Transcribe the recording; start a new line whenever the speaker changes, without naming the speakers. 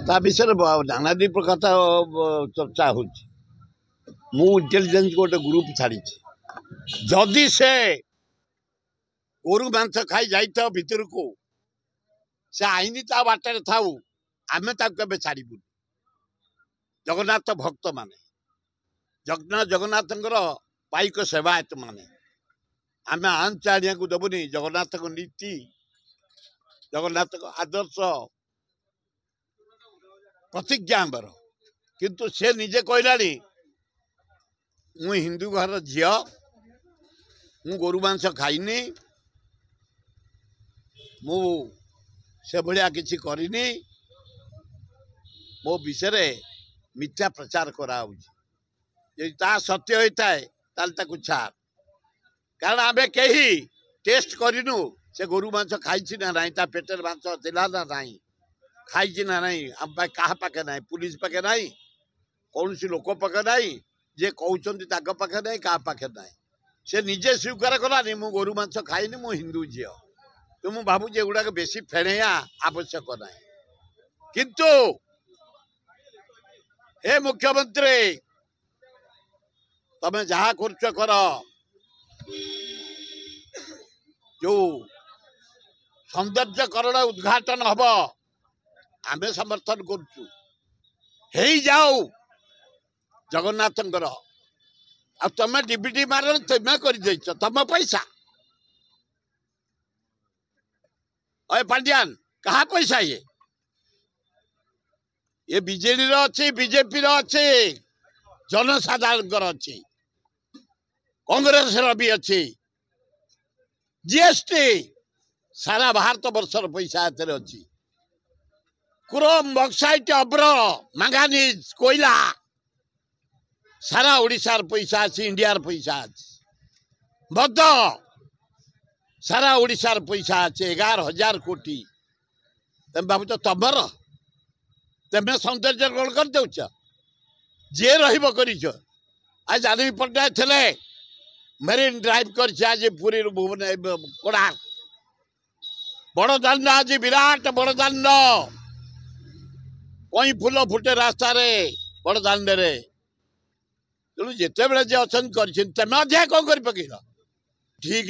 ता विषय नानादी प्रकार चर्चा हो इंटेलिजेंस गोटे ग्रुप छाड़ी जदि से गोरु मांस खाई जाइथ भितर को से आईन ता बाटर थाऊ आम के छाड़बू जगन्नाथ भक्त माने जगन्नाथ पाइक सेवायत माने आम आंच आनिया को देवनी जगन्नाथ नीति जगन्नाथ आदर्श प्रतिज्ञा आमर किंतु से निजे कहला मु हिंदू घर झील मु गोरु मांस खाइनी मु से भाया किसी करनी मो विषय मिथ्या प्रचार करा सत्य होता है छाड़ कारण आम कहीं टेस्ट करूँ से गोरु मांस खाई ना ना पेटर मांस थिला ना ना खाई ना ना आम क्या पाखे ना पुलिस पाखे ना कौन सी लोक पाखे ना जे कहते पाखे ना क्या पाखे ना से निजे स्वीकार कलानी मु गोरु मांस खाइनी मु हिंदू झील तो मुझे भावुँ एगुड़ा बेसी फेणेया आवश्यक ना किंतु हे मुख्यमंत्री तमें जहाँ कर जो सौंदर्यकरण उद्घाटन हम आमे समर्थन करुचु जाऊ जगन्नाथ तमें डीबीटी मार तुम्हें कर तम पैसा अरे पांड्यान कहा पैसा ये बीजेडी अच्छी बीजेपी अच्छी जनसाधारण अच्छी कांग्रेस भी अच्छी जीएसटी सारा भारत वर्षर पैसा अच्छी क्रोम बक्साइट अब्र मैंगानीज कोयला सारा ओडिशार पैसा अच्छी इंडियार पैसा अच्छी मद सारा ओडिशार पैसा अच्छे 11,000 कोटी तुम भाव तमर तुम्हें सौंदर्य ग्रहण कर दौच जे रही जानवी पट्टनायक थे मेरीन ड्राइव कर आज पुरी भुवन कोणार्क बड़दान आज विराट बड़दान कई फूल फुटे रास्ता बड़दान तेणु जिते बड़े जे अच्छा कर कौन कर ठीक